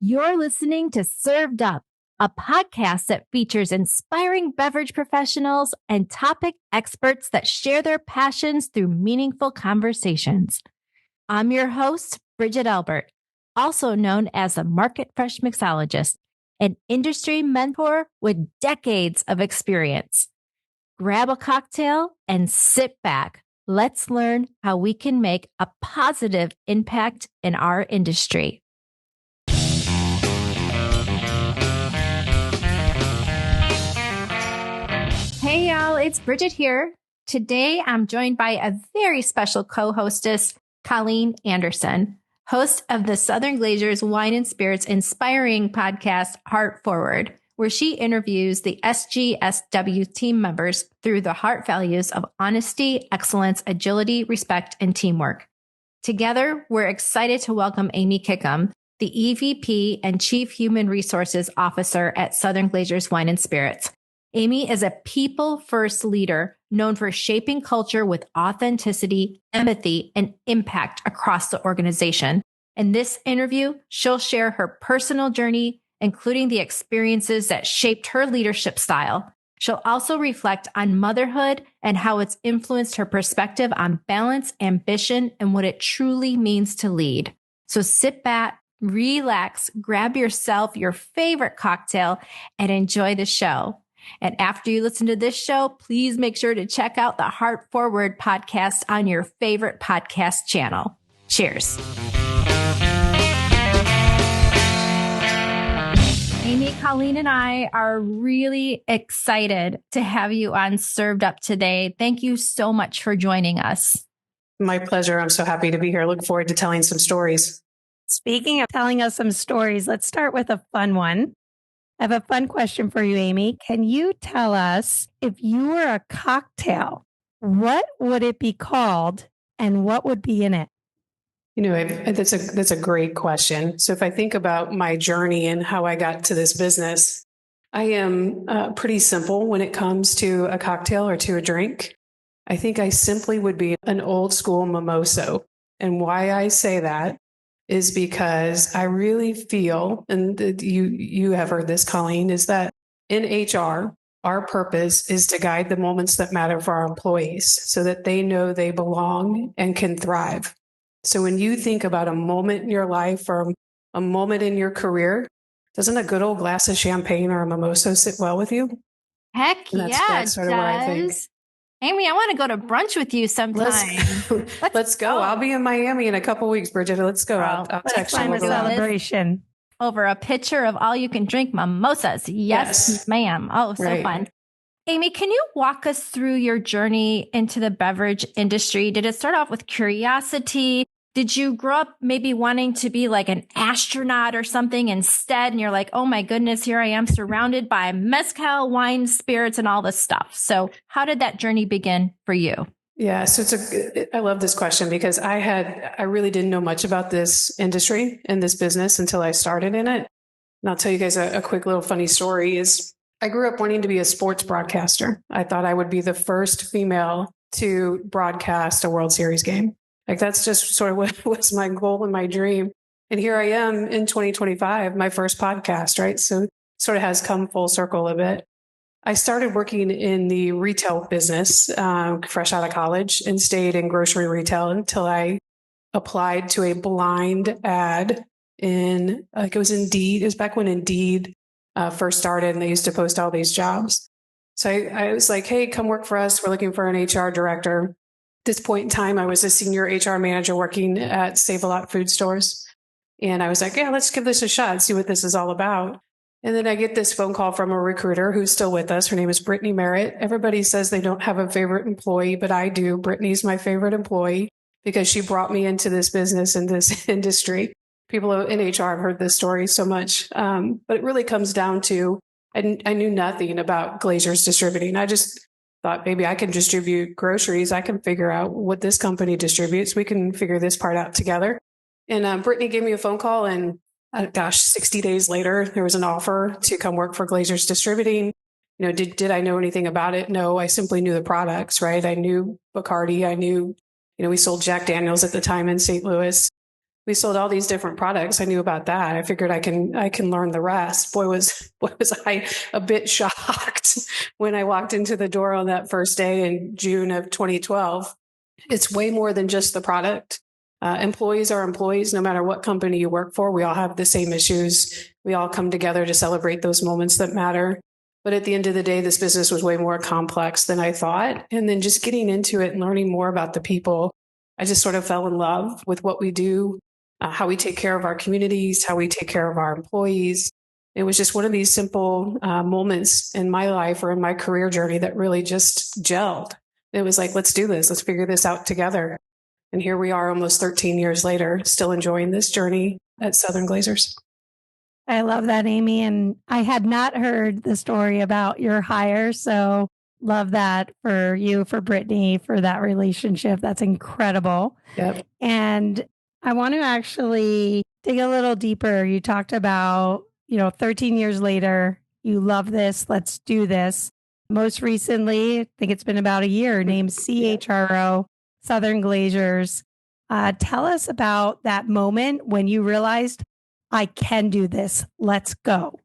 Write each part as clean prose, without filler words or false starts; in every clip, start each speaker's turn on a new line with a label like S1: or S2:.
S1: You're listening to Served Up, a podcast that features inspiring beverage professionals and topic experts that share their passions through meaningful conversations. I'm your host, Bridget Albert, also known as the Market Fresh Mixologist, an industry mentor with decades of experience. Grab a cocktail and sit back. Let's learn how we can make a positive impact in our industry. Hey y'all, it's Bridget here. Today I'm joined by a very special co-hostess, Colleen Anderson, host of the Southern Glazer's Wine and Spirits inspiring podcast, Heart Forward, where she interviews the SGSW team members through the heart values of honesty, excellence, agility, respect, and teamwork. Together, we're excited to welcome Amy Kickham, the EVP and Chief Human Resources Officer at Southern Glazer's Wine and Spirits. Amy is a people-first leader known for shaping culture with authenticity, empathy, and impact across the organization. In this interview, she'll share her personal journey, including the experiences that shaped her leadership style. She'll also reflect on motherhood and how it's influenced her perspective on balance, ambition, and what it truly means to lead. So sit back, relax, grab yourself your favorite cocktail, and enjoy the show. And after you listen to this show, please make sure to check out the Heart Forward podcast on your favorite podcast channel. Cheers. Amy, Colleen, and I are really excited to have you on Served Up today. Thank you so much for joining us.
S2: My pleasure. I'm so happy to be here. Look forward to telling some stories.
S3: Speaking of telling us some stories, let's start with a fun one. I have a fun question for you, Amy. Can you tell us, if you were a cocktail, what would it be called and what would be in it?
S2: You know, that's a great question. So if I think about my journey and how I got to this business, I am pretty simple when it comes to a cocktail or to a drink. I think I simply would be an old school mimoso. And why I say that is because I really feel, and you have heard this, Colleen, is that in HR, our purpose is to guide the moments that matter for our employees so that they know they belong and can thrive. So when you think about a moment in your life or a moment in your career, doesn't a good old glass of champagne or a mimosa sit well with you?
S1: Heck
S2: That's sort of what I think.
S1: Amy, I want to go to brunch with you sometime.
S2: Let's go. I'll be in Miami in a couple of weeks, Bridget. Let's go. I'll text you.
S3: A celebration.
S1: Over a pitcher of all you can drink mimosas. Yes, ma'am. Oh, so fun. Amy, can you walk us through your journey into the beverage industry? Did it start off with curiosity? Did you grow up maybe wanting to be like an astronaut or something instead? And you're like, oh my goodness, here I am surrounded by mezcal, wine, spirits, and all this stuff. So how did that journey begin for you?
S2: Yeah, so I love this question because I really didn't know much about this industry and this business until I started in it. And I'll tell you guys a quick little funny story is I grew up wanting to be a sports broadcaster. I thought I would be the first female to broadcast a World Series game. Like that's just sort of what was my goal and my dream. And here I am in 2025, my first podcast, right? So it sort of has come full circle a bit. I started working in the retail business fresh out of college and stayed in grocery retail until I applied to a blind ad in, like it was Indeed. It was back when Indeed first started and they used to post all these jobs. So I was like, hey, come work for us. We're looking for an HR director. At this point in time, I was a senior HR manager working at Save-A-Lot food stores. And I was like, yeah, let's give this a shot, see what this is all about. And then I get this phone call from a recruiter who's still with us. Her name is Brittany Merritt. Everybody says they don't have a favorite employee, but I do. Brittany's my favorite employee because she brought me into this business and this industry. People in HR have heard this story so much. But it really comes down to, I knew nothing about Glazer's distributing. I just thought maybe I can distribute groceries. I can figure out what this company distributes. We can figure this part out together. And Brittany gave me a phone call and 60 days later, there was an offer to come work for Glazer's Distributing. You know, did I know anything about it? No, I simply knew the products, right? I knew Bacardi. I knew, we sold Jack Daniels at the time in St. Louis. we sold all these different products. I knew about that. I figured I can learn the rest. Boy, was I a bit shocked when I walked into the door on that first day in June of 2012. It's way more than just the product. Employees are employees, no matter what company you work for. We all have the same issues. We all come together to celebrate those moments that matter. But at the end of the day, this business was way more complex than I thought. And then just getting into it and learning more about the people, I just sort of fell in love with what we do, how we take care of our communities, how we take care of our employees. It was just one of these simple moments in my life or in my career journey that really just gelled. It was like, let's do this. Let's figure this out together. And here we are almost 13 years later, still enjoying this journey at Southern Glazers.
S3: I love that, Amy. And I had not heard the story about your hire. So love that for you, for Brittany, for that relationship. That's incredible.
S2: Yep.
S3: And I want to actually dig a little deeper. You talked about, 13 years later, you love this. Let's do this. Most recently, I think it's been about a year, named CHRO, Southern Glazers. Tell us about that moment when you realized, I can do this. Let's go.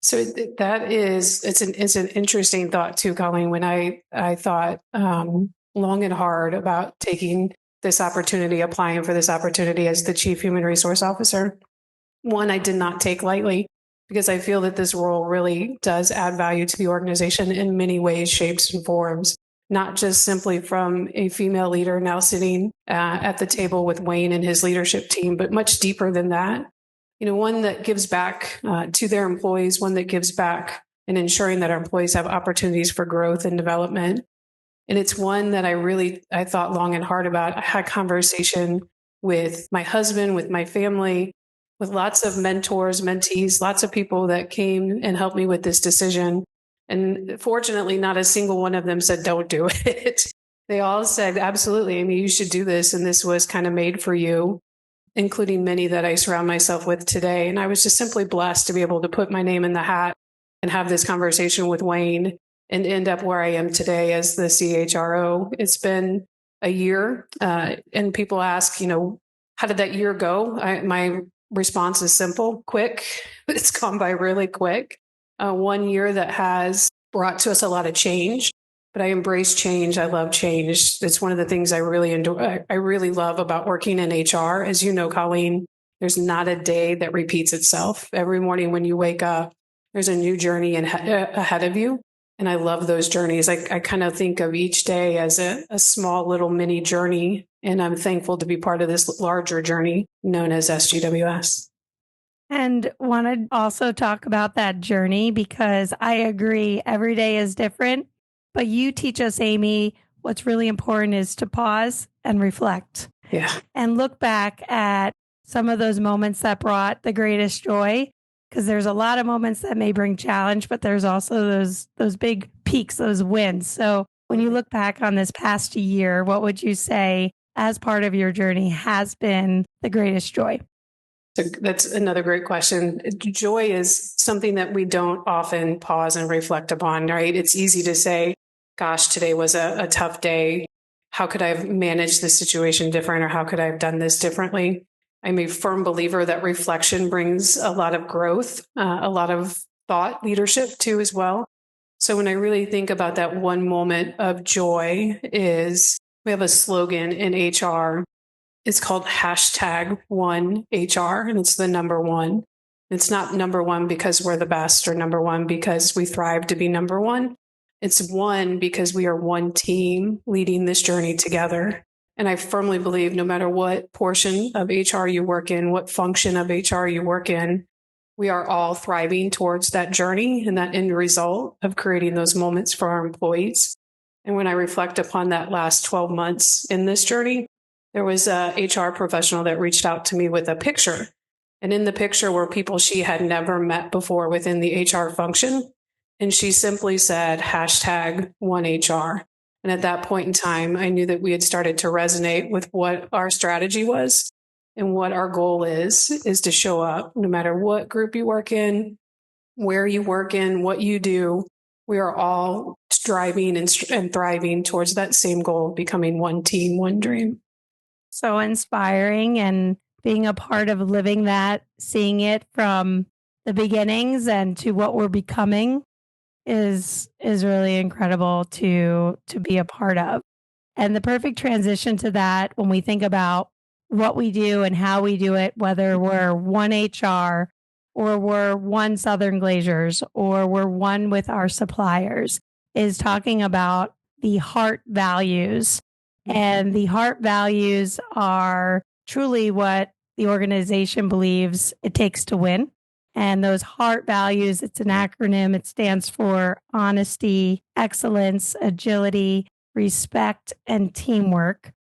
S2: So it's an interesting thought too, Colleen. When I thought long and hard about taking this opportunity, applying for this opportunity as the Chief Human Resource Officer, one, I did not take lightly because I feel that this role really does add value to the organization in many ways, shapes, and forms. Not just simply from a female leader now sitting at the table with Wayne and his leadership team, but much deeper than that. One that gives back to their employees, one that gives back in ensuring that our employees have opportunities for growth and development. And it's one that I thought long and hard about. I had conversation with my husband, with my family, with lots of mentors, mentees, lots of people that came and helped me with this decision. And fortunately, not a single one of them said, don't do it. They all said, absolutely, Amy, you should do this. And this was kind of made for you, including many that I surround myself with today. And I was just simply blessed to be able to put my name in the hat and have this conversation with Wayne and end up where I am today as the CHRO. It's been a year, and people ask, how did that year go? My response is simple, quick. It's gone by really quick. 1 year that has brought to us a lot of change. But I embrace change. I love change. It's one of the things I really enjoy. I really love about working in HR. As you know, Colleen, there's not a day that repeats itself. Every morning when you wake up, there's a new journey ahead of you. And I love those journeys. I kind of think of each day as a small little mini journey. And I'm thankful to be part of this larger journey known as SGWS.
S3: And want to also talk about that journey because I agree every day is different. But you teach us, Amy, what's really important is to pause and reflect.
S2: Yeah.
S3: And look back at some of those moments that brought the greatest joy, because there's a lot of moments that may bring challenge, but there's also those big peaks, those wins. So when you look back on this past year, what would you say as part of your journey has been the greatest joy?
S2: So that's another great question. Joy is something that we don't often pause and reflect upon, right? It's easy to say, gosh, today was a tough day. How could I have managed this situation different, or how could I have done this differently? I'm a firm believer that reflection brings a lot of growth, a lot of thought leadership too as well. So when I really think about that one moment of joy is we have a slogan in HR. It's called #1HR, and it's the number one. It's not number one because we're the best or number one because we thrive to be number one. It's one because we are one team leading this journey together. And I firmly believe no matter what portion of HR you work in, what function of HR you work in, we are all thriving towards that journey and that end result of creating those moments for our employees. And when I reflect upon that last 12 months in this journey, there was a HR professional that reached out to me with a picture. And in the picture were people she had never met before within the HR function. And she simply said, #1HR. And at that point in time, I knew that we had started to resonate with what our strategy was and what our goal is to show up no matter what group you work in, where you work in, what you do. We are all striving and thriving towards that same goal, becoming one team, one dream.
S3: So inspiring. And being a part of living that, seeing it from the beginnings and to what we're becoming is really incredible to be a part of. And the perfect transition to that when we think about what we do and how we do it, whether we're one HR or we're one Southern Glazers or we're one with our suppliers, is talking about the heart values. And the heart values are truly what the organization believes it takes to win. And those heart values, it's an acronym. It stands for honesty, excellence, agility, respect, and teamwork.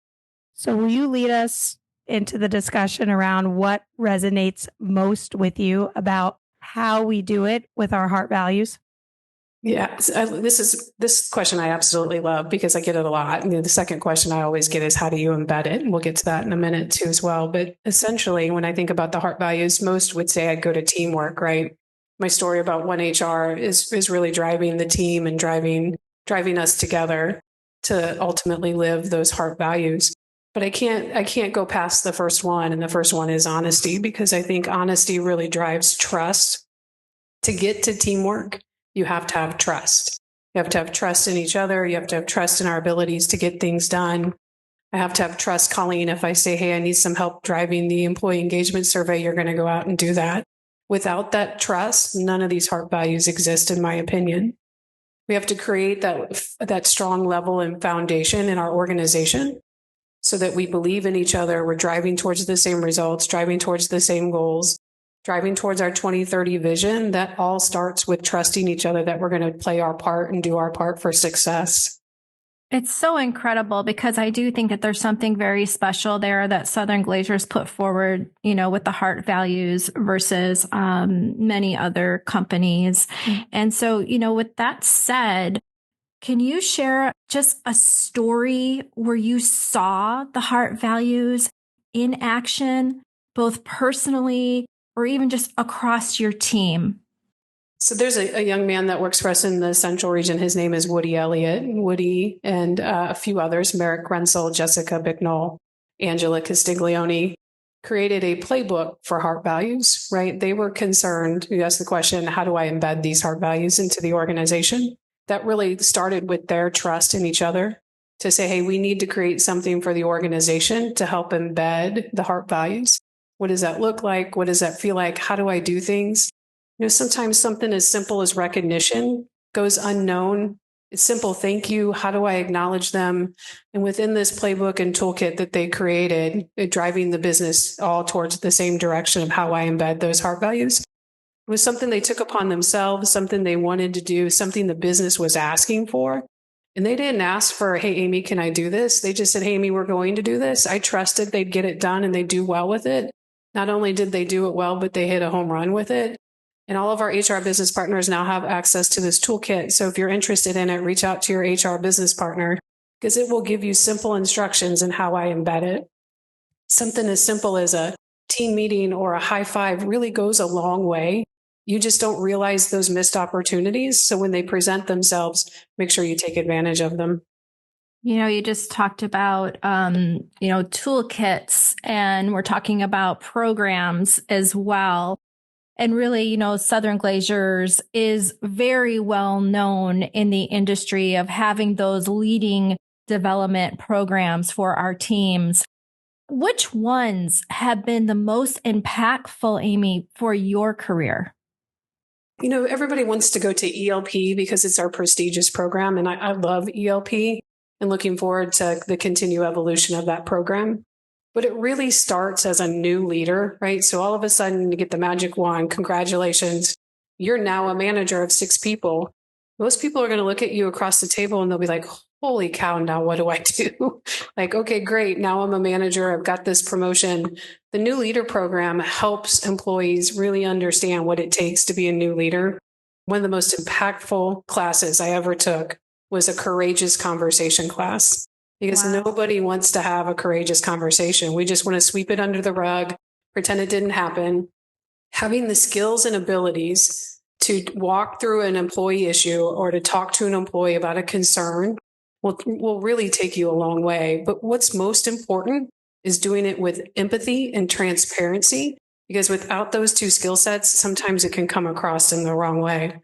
S3: So will you lead us into the discussion around what resonates most with you about how we do it with our heart values?
S2: Yeah, this question I absolutely love because I get it a lot. The second question I always get is how do you embed it? And we'll get to that in a minute too as well. But essentially, when I think about the heart values, most would say I'd go to teamwork, right? My story about One HR is really driving the team and driving us together to ultimately live those heart values. But I can't go past the first one, and the first one is honesty, because I think honesty really drives trust. To get to teamwork, you have to have trust. You have to have trust in each other. You have to have trust in our abilities to get things done. I have to have trust, Colleen. If I say, hey, I need some help driving the employee engagement survey, you're going to go out and do that. Without that trust, none of these heart values exist, in my opinion. We have to create that strong level and foundation in our organization so that we believe in each other. We're driving towards the same results, driving towards the same goals, driving towards our 2030 vision. That all starts with trusting each other that we're going to play our part and do our part for success.
S1: It's so incredible because I do think that there's something very special there that Southern Glazers put forward, with the heart values versus many other companies. Mm-hmm. And so, with that said, can you share just a story where you saw the heart values in action, both personally or even just across your team?
S2: So there's a young man that works for us in the Central region. His name is Woody Elliott. Woody and a few others, Merrick Rensel, Jessica Bicknell, Angela Castiglione, created a playbook for heart values, right? They were concerned. You asked the question, how do I embed these heart values into the organization? That really started with their trust in each other to say, hey, we need to create something for the organization to help embed the heart values. What does that look like? What does that feel like? How do I do things? Sometimes something as simple as recognition goes unknown. It's simple, thank you. How do I acknowledge them? And within this playbook and toolkit that they created, driving the business all towards the same direction of how I embed those heart values, it was something they took upon themselves, something they wanted to do, something the business was asking for. And they didn't ask for, hey, Amy, can I do this? They just said, hey, Amy, we're going to do this. I trusted they'd get it done and they'd do well with it. Not only did they do it well, but they hit a home run with it. And all of our HR business partners now have access to this toolkit. So if you're interested in it, reach out to your HR business partner because it will give you simple instructions in how I embed it. Something as simple as a team meeting or a high five really goes a long way. You just don't realize those missed opportunities. So when they present themselves, make sure you take advantage of them.
S1: You just talked about, toolkits, and we're talking about programs as well. And really, Southern Glazers is very well known in the industry of having those leading development programs for our teams. Which ones have been the most impactful, Amy, for your career?
S2: Everybody wants to go to ELP because it's our prestigious program. And I love ELP and looking forward to the continued evolution of that program. But it really starts as a new leader, right? So all of a sudden you get the magic wand. Congratulations. You're now a manager of 6 people. Most people are going to look at you across the table and they'll be like, holy cow, now what do I do? Like, okay, great. Now I'm a manager. I've got this promotion. The new leader program helps employees really understand what it takes to be a new leader. One of the most impactful classes I ever took was a courageous conversation class. Because nobody wants to have a courageous conversation. We just want to sweep it under the rug, pretend it didn't happen. Having the skills and abilities to walk through an employee issue or to talk to an employee about a concern will really take you a long way. But what's most important is doing it with empathy and transparency, because without those two skill sets, sometimes it can come across in the wrong way.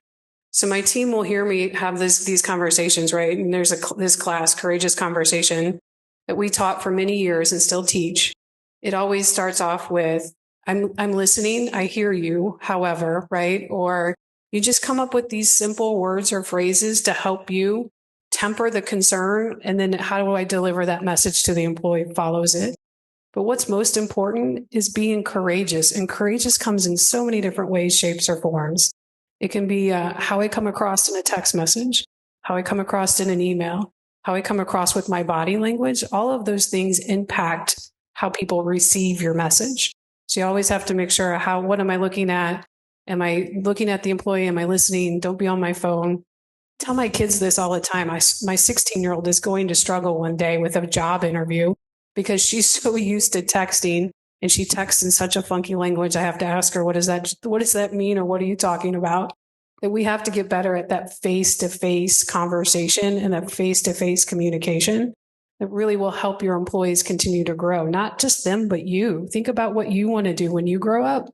S2: So my team will hear me have these conversations, right? And there's this class, Courageous Conversation, that we taught for many years and still teach. It always starts off with, I'm listening, I hear you, however, right? Or you just come up with these simple words or phrases to help you temper the concern. And then how do I deliver that message to the employee follows it? But what's most important is being courageous. And courageous comes in so many different ways, shapes, or forms. It can be how I come across in a text message, how I come across in an email, how I come across with my body language. All of those things impact how people receive your message. So you always have to make sure what am I looking at? Am I looking at the employee? Am I listening? Don't be on my phone. Tell my kids this all the time. My 16-year-old is going to struggle one day with a job interview because she's so used to texting, and she texts in such a funky language. I have to ask her, what does that mean? Or what are you talking about? That we have to get better at that face-to-face conversation and that face-to-face communication that really will help your employees continue to grow. Not just them, but you. Think about what you want to do when you grow up.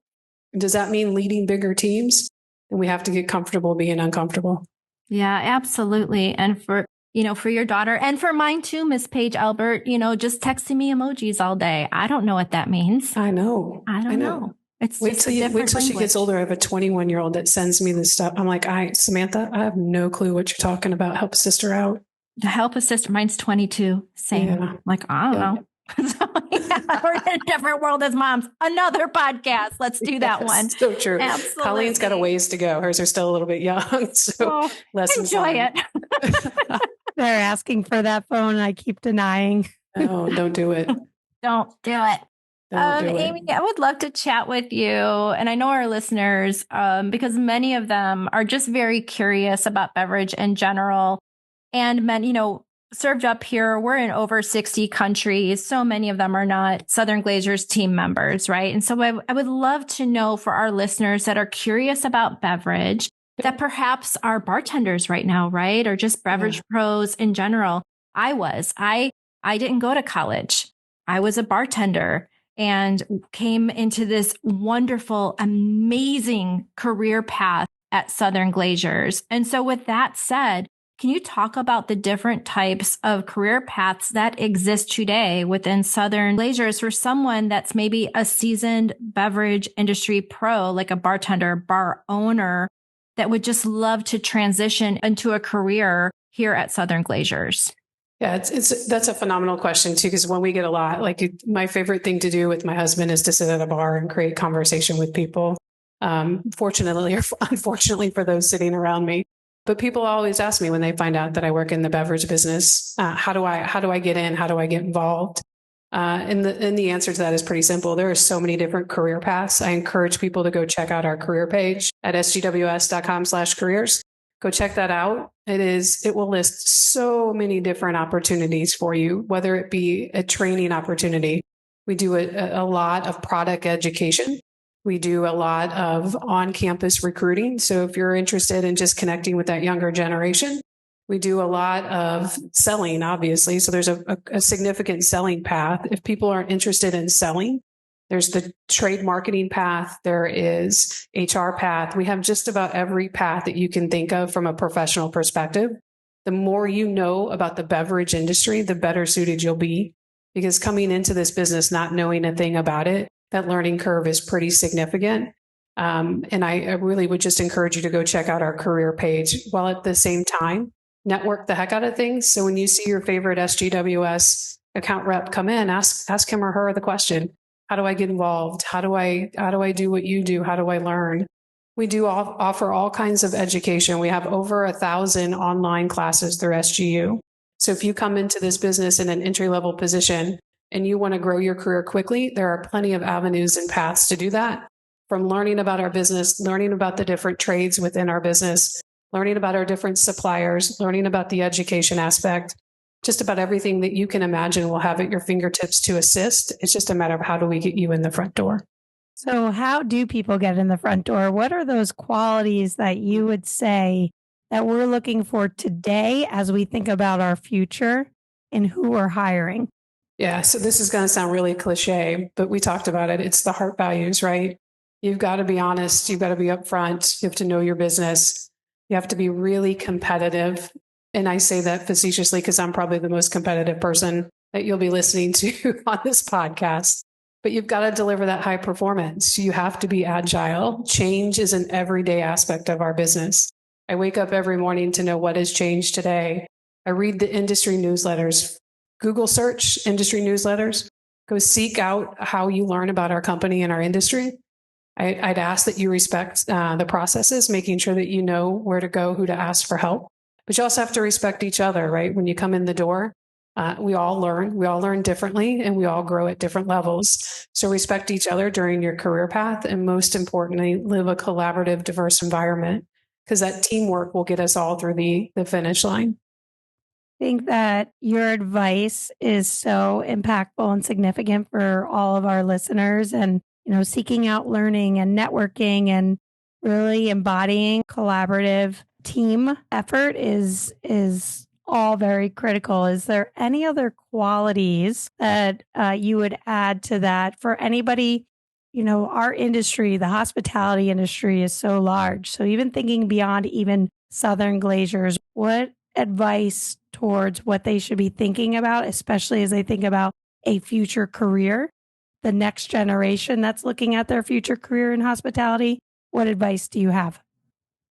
S2: Does that mean leading bigger teams? Then we have to get comfortable being uncomfortable.
S1: Yeah, absolutely. And for your daughter and for mine too, Miss Paige Albert, just texting me emojis all day. I don't know what that means.
S2: I know.
S1: I don't know. It's
S2: wait till she gets older. I have a 21-year-old that sends me this stuff. I'm like, Samantha, I have no clue what you're talking about. Help a sister out.
S1: To help a sister. Mine's 22. Same. Yeah. Like, I don't know. So, we're in a different world as moms. Another podcast. Let's do that one.
S2: So true.
S1: Absolutely.
S2: Colleen's got a ways to go. Hers are still a little bit young. So
S1: enjoy it.
S3: They're asking for that phone. I keep denying.
S2: Oh, don't do it.
S1: Don't do it. Amy, I would love to chat with you. And I know our listeners, because many of them are just very curious about beverage in general. And served up here, we're in over 60 countries. So many of them are not Southern Glazers team members, right? And so I would love to know for our listeners that are curious about beverage, that perhaps are bartenders right now, right? Or just beverage pros in general. I didn't go to college. I was a bartender and came into this wonderful, amazing career path at Southern Glazers. And so with that said, can you talk about the different types of career paths that exist today within Southern Glazers for someone that's maybe a seasoned beverage industry pro, like a bartender, bar owner, that would just love to transition into a career here at Southern Glazers?
S2: Yeah, that's a phenomenal question too, because when we get a lot, my favorite thing to do with my husband is to sit at a bar and create conversation with people. Fortunately or unfortunately for those sitting around me. But people always ask me when they find out that I work in the beverage business, how do I get in? How do I get involved? And the answer to that is pretty simple. There are so many different career paths. I encourage people to go check out our career page at sgws.com/careers. Go check that out. It will list so many different opportunities for you, whether it be a training opportunity. We do a lot of product education. We do a lot of on-campus recruiting. So if you're interested in just connecting with that younger generation, we do a lot of selling, obviously. So there's a significant selling path. If people aren't interested in selling, there's the trade marketing path. There is HR path. We have just about every path that you can think of from a professional perspective. The more you know about the beverage industry, the better suited you'll be. Because coming into this business, not knowing a thing about it, that learning curve is pretty significant. And I really would just encourage you to go check out our career page, while at the same time, network the heck out of things. So when you see your favorite SGWS account rep come in, ask him or her the question, how do I get involved? How do I do what you do? How do I learn? We do offer all kinds of education. We have over 1,000 online classes through SGU. So if you come into this business in an entry-level position and you want to grow your career quickly, there are plenty of avenues and paths to do that. From learning about our business, learning about the different trades within our business, learning about our different suppliers, learning about the education aspect, just about everything that you can imagine we'll have at your fingertips to assist. It's just a matter of how do we get you in the front door.
S3: So how do people get in the front door? What are those qualities that you would say that we're looking for today as we think about our future and who we're hiring?
S2: Yeah. So this is going to sound really cliche, but we talked about it. It's the heart values, right? You've got to be honest. You've got to be upfront. You have to know your business. You have to be really competitive. And I say that facetiously because I'm probably the most competitive person that you'll be listening to on this podcast. But you've got to deliver that high performance. You have to be agile. Change is an everyday aspect of our business. I wake up every morning to know what has changed today. I read the industry newsletters. Google search industry newsletters. Go seek out how you learn about our company and our industry. I'd ask that you respect the processes, making sure that you know where to go, who to ask for help. But you also have to respect each other, right? When you come in the door, we all learn differently, and we all grow at different levels. So respect each other during your career path. And most importantly, live a collaborative, diverse environment, because that teamwork will get us all through the finish line.
S3: I think that your advice is so impactful and significant for all of our listeners, and, seeking out learning and networking and really embodying collaborative team effort is all very critical. Is there any other qualities that you would add to that for anybody? Our industry, the hospitality industry, is so large. So even thinking beyond even Southern Glazers, what advice towards what they should be thinking about, especially as they think about a future career, the next generation that's looking at their future career in hospitality? What advice do you have?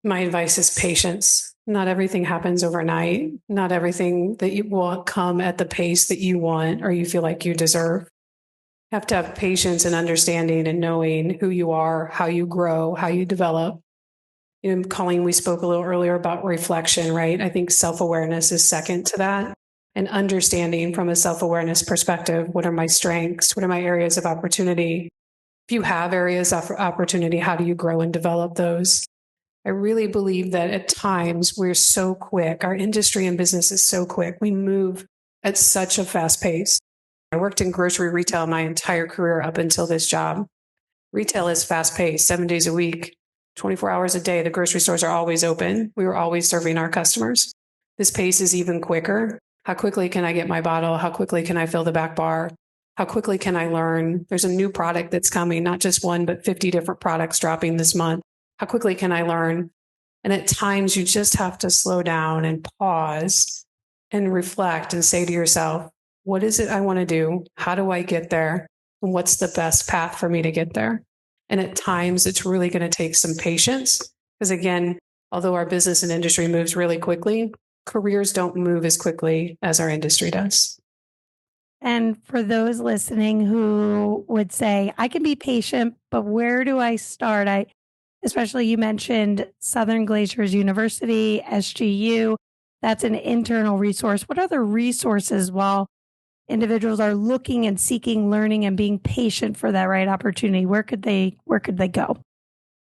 S2: My advice is patience. Not everything happens overnight. Not everything that you will come at the pace that you want or you feel like you deserve. You have to have patience and understanding and knowing who you are, how you grow, how you develop. Colleen, we spoke a little earlier about reflection, right? I think self-awareness is second to that. And understanding from a self-awareness perspective, what are my strengths? What are my areas of opportunity? If you have areas of opportunity, how do you grow and develop those? I really believe that at times we're so quick. Our industry and business is so quick. We move at such a fast pace. I worked in grocery retail my entire career up until this job. Retail is fast paced, 7 days a week, 24 hours a day. The grocery stores are always open. We were always serving our customers. This pace is even quicker. How quickly can I get my bottle? How quickly can I fill the back bar? How quickly can I learn? There's a new product that's coming, not just one, but 50 different products dropping this month. How quickly can I learn? And at times you just have to slow down and pause and reflect and say to yourself, what is it I want to do? How do I get there? And what's the best path for me to get there? And at times it's really going to take some patience, because again, although our business and industry moves really quickly, careers don't move as quickly as our industry does.
S3: And for those listening who would say, I can be patient, but where do I start? Especially you mentioned Southern Glazers University, SGU. That's an internal resource. What other resources while individuals are looking and seeking learning and being patient for that right opportunity? Where could they go?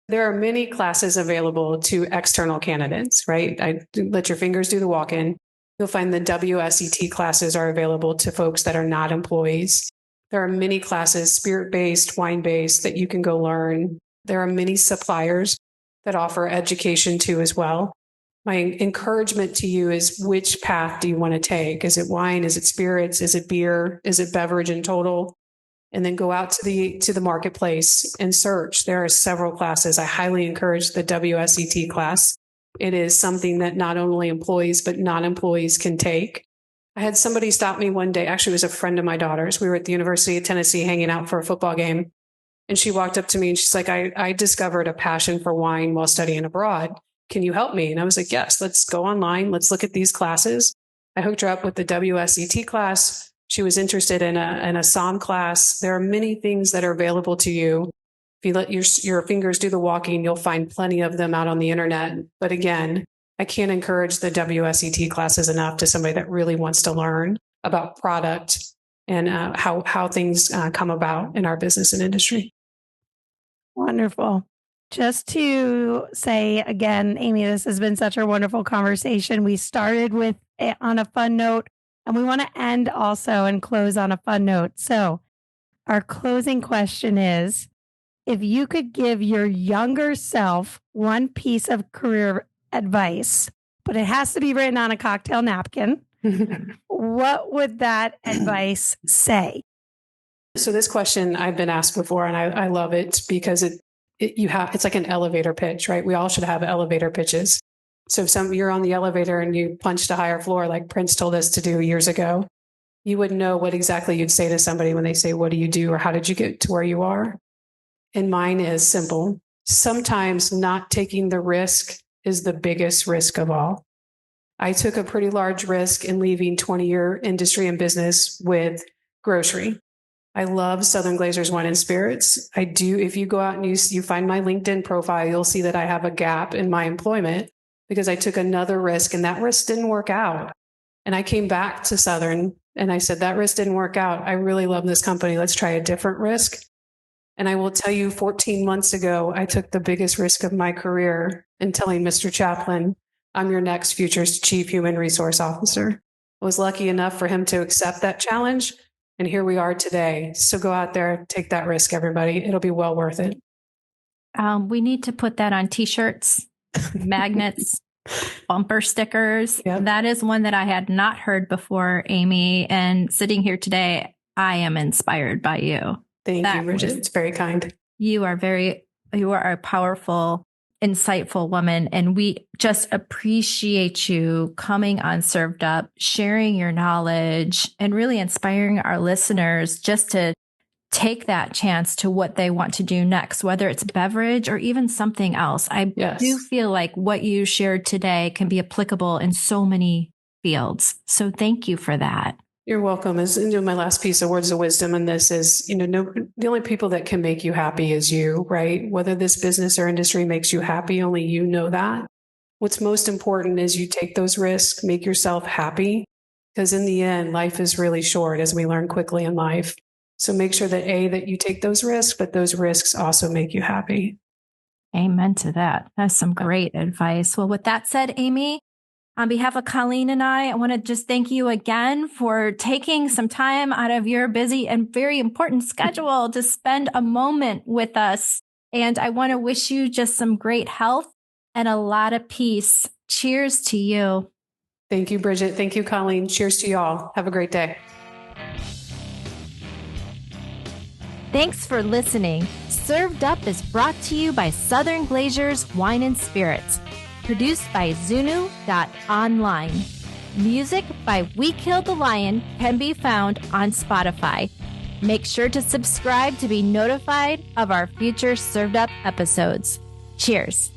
S2: There are many classes available to external candidates, right? I let your fingers do the walk-in. You'll find the WSET classes are available to folks that are not employees. There are many classes, spirit-based, wine-based, that you can go learn. There are many suppliers that offer education too as well. My encouragement to you is, which path do you want to take? Is it wine? Is it spirits? Is it beer? Is it beverage in total? And then go out to the marketplace and search. There are several classes. I highly encourage the WSET class. It is something that not only employees, but non-employees can take. I had somebody stop me one day. Actually, it was a friend of my daughter's. We were at the University of Tennessee hanging out for a football game. And she walked up to me and she's like, I discovered a passion for wine while studying abroad. Can you help me? And I was like, yes, let's go online. Let's look at these classes. I hooked her up with the WSET class. She was interested in a SOM class. There are many things that are available to you. If you let your fingers do the walking, you'll find plenty of them out on the internet. But again, I can't encourage the WSET classes enough to somebody that really wants to learn about product and how things come about in our business and industry.
S3: Wonderful. Just to say again, Amy, this has been such a wonderful conversation. We started with on a fun note, and we want to end also and close on a fun note. So our closing question is, if you could give your younger self one piece of career advice, but it has to be written on a cocktail napkin, what would that advice say?
S2: So this question I've been asked before, and I love it because it's like an elevator pitch, right? We all should have elevator pitches. So if you're on the elevator and you punched a higher floor, like Prince told us to do years ago, you would know what exactly you'd say to somebody when they say, "What do you do?" or "How did you get to where you are?" And mine is simple. Sometimes not taking the risk is the biggest risk of all. I took a pretty large risk in leaving 20-year industry and business with grocery. I love Southern Glazers Wine and Spirits. I do. If you go out and you find my LinkedIn profile, you'll see that I have a gap in my employment because I took another risk and that risk didn't work out. And I came back to Southern and I said, that risk didn't work out. I really love this company. Let's try a different risk. And I will tell you, 14 months ago, I took the biggest risk of my career in telling Mr. Chaplin, "I'm your next future chief human resource officer." I was lucky enough for him to accept that challenge. And here we are today. So go out there, take that risk, everybody. It'll be well worth it.
S1: We need to put that on t-shirts, magnets, bumper stickers.
S2: Yep.
S1: That is one that I had not heard before, Amy. And sitting here today, I am inspired by you.
S2: Thank you, Bridget. It's very kind.
S1: You are a powerful, insightful woman. And we just appreciate you coming on Served Up, sharing your knowledge, and really inspiring our listeners just to take that chance to what they want to do next, whether it's beverage or even something else. I do feel like what you shared today can be applicable in so many fields. So thank you for that.
S2: You're welcome. My last piece of words of wisdom in this is, the only people that can make you happy is you, right? Whether this business or industry makes you happy, only you know that. What's most important is you take those risks, make yourself happy, because in the end, life is really short, as we learn quickly in life. So make sure that you take those risks, but those risks also make you happy.
S1: Amen to that. That's some great advice. Well, with that said, Amy, on behalf of Colleen and I want to just thank you again for taking some time out of your busy and very important schedule to spend a moment with us. And I want to wish you just some great health and a lot of peace. Cheers to you.
S2: Thank you, Bridget. Thank you, Colleen. Cheers to y'all. Have a great day.
S1: Thanks for listening. Served Up is brought to you by Southern Glazers Wine and Spirits. Produced by Zunu.online. Music by We Killed the Lion can be found on Spotify. Make sure to subscribe to be notified of our future Served Up episodes. Cheers.